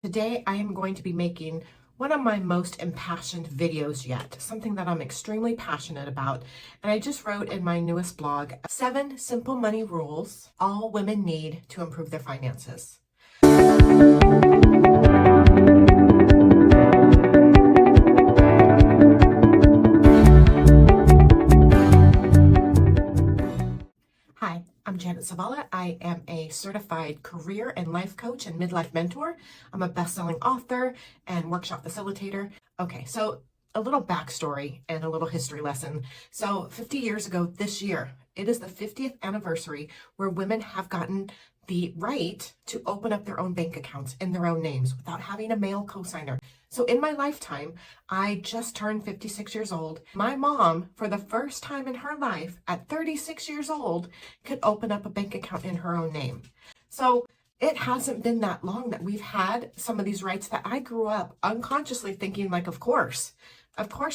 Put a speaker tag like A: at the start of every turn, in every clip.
A: Today I am going to be making one of my most impassioned videos yet, something that I'm extremely passionate about. And I just wrote in my newest blog, 7 simple money rules all women need to improve their finances. Hi, I'm Zavala. I am a certified career and life coach and midlife mentor. I'm a best-selling author and workshop facilitator. Okay, so a little backstory and a little history lesson. So 50 years ago this year, it is the 50th anniversary where women have gotten the right to open up their own bank accounts in their own names without having a male cosigner. So in my lifetime, I just turned 56 years old. My mom, for the first time in her life, at 36 years old, could open up a bank account in her own name. So it hasn't been that long that we've had some of these rights that I grew up unconsciously thinking like, of course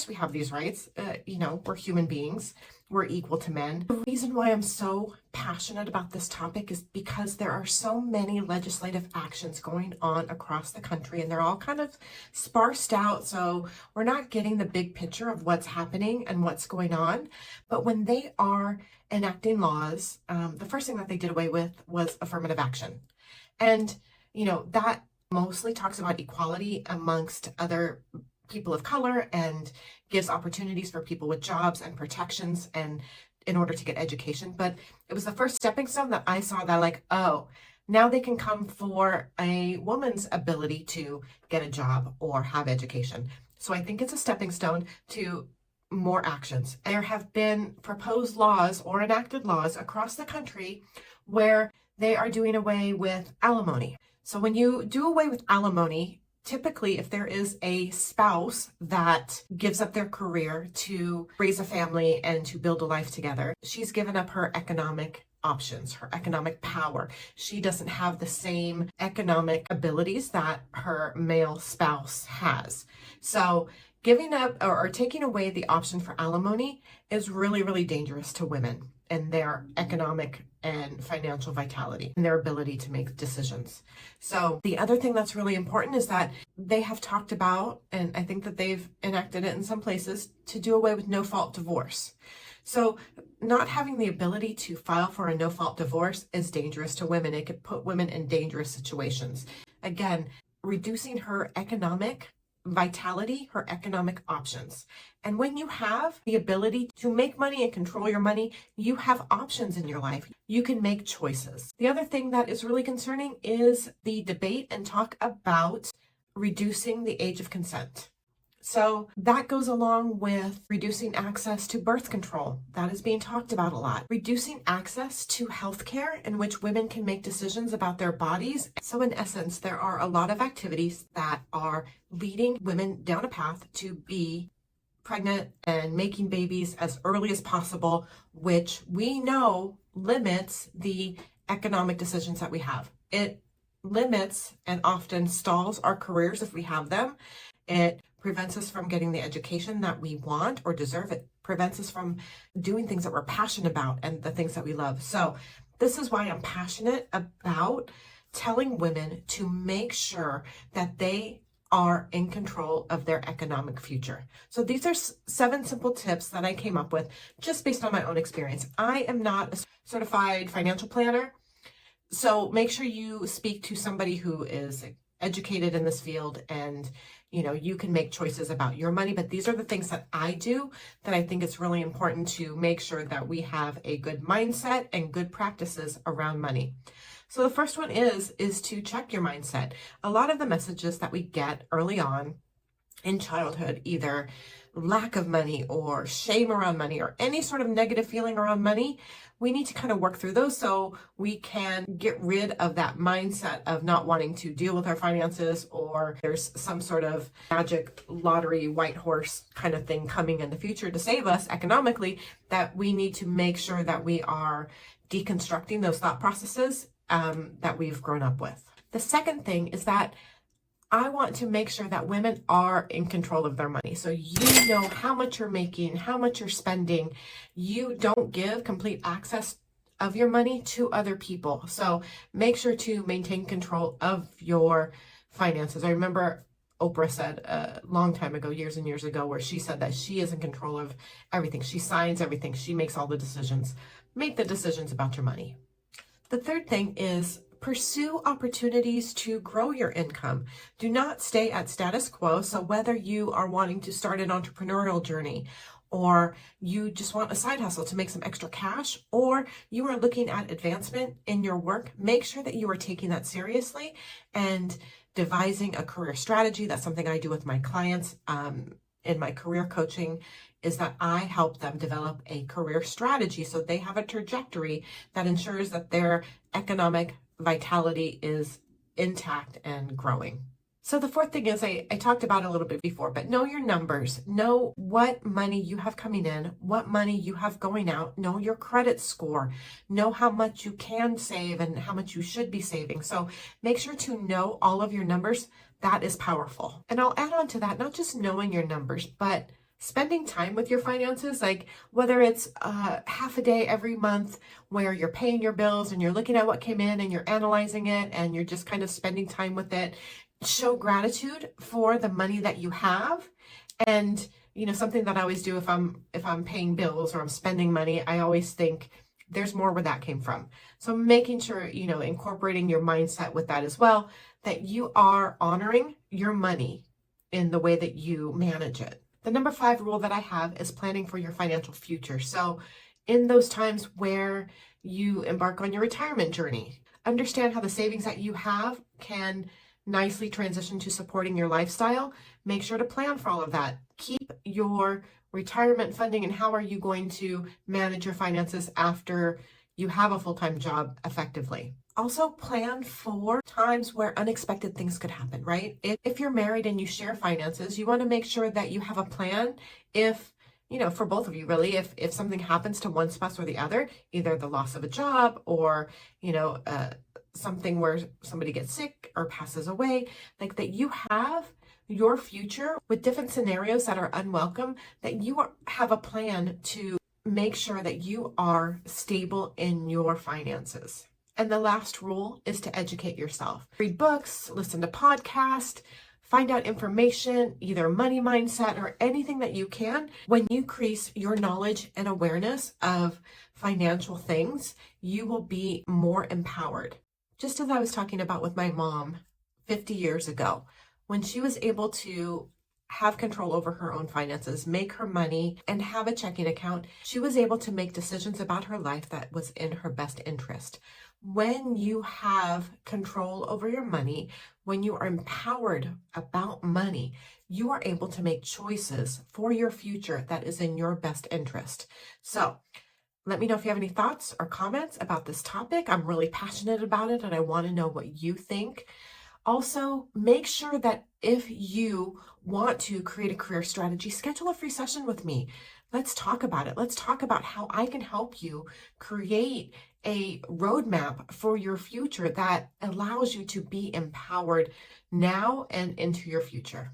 A: we have these rights. We're human beings. We're equal to men. The reason why I'm so passionate about this topic is because there are so many legislative actions going on across the country, and they're all kind of sparsed out, so we're not getting the big picture of what's happening and what's going on. But when they are enacting laws, the first thing that they did away with was affirmative action. And, that mostly talks about equality amongst other people of color and gives opportunities for people with jobs and protections and in order to get education. But it was the first stepping stone that I saw that now they can come for a woman's ability to get a job or have education. So I think it's a stepping stone to more actions. There have been proposed laws or enacted laws across the country where they are doing away with alimony. So when you do away with alimony, typically, if there is a spouse that gives up their career to raise a family and to build a life together, she's given up her economic options, her economic power. She doesn't have the same economic abilities that her male spouse has. So giving up or taking away the option for alimony is really, really dangerous to women and their economic and financial vitality and their ability to make decisions. So the other thing that's really important is that they have talked about, and I think that they've enacted it in some places, to do away with no-fault divorce. So not having the ability to file for a no-fault divorce is dangerous to women. It could put women in dangerous situations. Again, reducing her economic vitality, her economic options. And when you have the ability to make money and control your money, you have options in your life. You can make choices. The other thing that is really concerning is the debate and talk about reducing the age of consent. So that goes along with reducing access to birth control. That is being talked about a lot. Reducing access to healthcare in which women can make decisions about their bodies. So in essence, there are a lot of activities that are leading women down a path to be pregnant and making babies as early as possible, which we know limits the economic decisions that we have. It limits and often stalls our careers if we have them. It prevents us from getting the education that we want or deserve. It prevents us from doing things that we're passionate about and the things that we love. So this is why I'm passionate about telling women to make sure that they are in control of their economic future. So these are 7 simple tips that I came up with just based on my own experience. I am not a certified financial planner, so make sure you speak to somebody who is educated in this field and you can make choices about your money. But these are the things that I do that I think it's really important to make sure that we have a good mindset and good practices around money. So the first one is to check your mindset. A lot of the messages that we get early on in childhood, either lack of money or shame around money or any sort of negative feeling around money, we need to kind of work through those so we can get rid of that mindset of not wanting to deal with our finances, or there's some sort of magic lottery white horse kind of thing coming in the future to save us economically, that we need to make sure that we are deconstructing those thought processes that we've grown up with. The second thing is that I want to make sure that women are in control of their money. So you know how much you're making, how much you're spending. You don't give complete access of your money to other people. So make sure to maintain control of your finances. I remember Oprah said a long time ago, years and years ago, where she said that she is in control of everything. She signs everything. She makes all the decisions. Make the decisions about your money. The third thing is pursue opportunities to grow your income. Do not stay at status quo. So whether you are wanting to start an entrepreneurial journey, or you just want a side hustle to make some extra cash, or you are looking at advancement in your work, make sure that you are taking that seriously and devising a career strategy. That's something I do with my clients in my career coaching, is that I help them develop a career strategy so they have a trajectory that ensures that their economic vitality is intact and growing. So the fourth thing is, I talked about a little bit before, but know your numbers. Know what money you have coming in, what money you have going out. Know your credit score. Know how much you can save and how much you should be saving. So make sure to know all of your numbers. That is powerful. And I'll add on to that, not just knowing your numbers, but spending time with your finances, like whether it's half a day every month where you're paying your bills and you're looking at what came in and you're analyzing it and you're just kind of spending time with it. Show gratitude for the money that you have. And something that I always do if I'm paying bills or I'm spending money, I always think there's more where that came from. So making sure, incorporating your mindset with that as well, that you are honoring your money in the way that you manage it. The number 5 rule that I have is planning for your financial future. So in those times where you embark on your retirement journey, understand how the savings that you have can nicely transition to supporting your lifestyle. Make sure to plan for all of that. Keep your retirement funding, and how are you going to manage your finances after you have a full-time job effectively. Also plan for times where unexpected things could happen, right? If you're married and you share finances, you want to make sure that you have a plan if, for both of you really, if something happens to one spouse or the other, either the loss of a job or, something where somebody gets sick or passes away, like that you have your future with different scenarios that are unwelcome, that you have a plan to make sure that you are stable in your finances. And the last rule is to educate yourself. Read books, listen to podcasts, find out information, either money mindset or anything that you can. When you increase your knowledge and awareness of financial things, you will be more empowered. Just as I was talking about with my mom 50 years ago, when she was able to have control over her own finances, make her money, and have a checking account, she was able to make decisions about her life that was in her best interest. When you have control over your money, when you are empowered about money, you are able to make choices for your future that is in your best interest. So let me know if you have any thoughts or comments about this topic. I'm really passionate about it and I want to know what you think. Also, make sure that if you want to create a career strategy, schedule a free session with me. Let's talk about it. Let's talk about how I can help you create a roadmap for your future that allows you to be empowered now and into your future.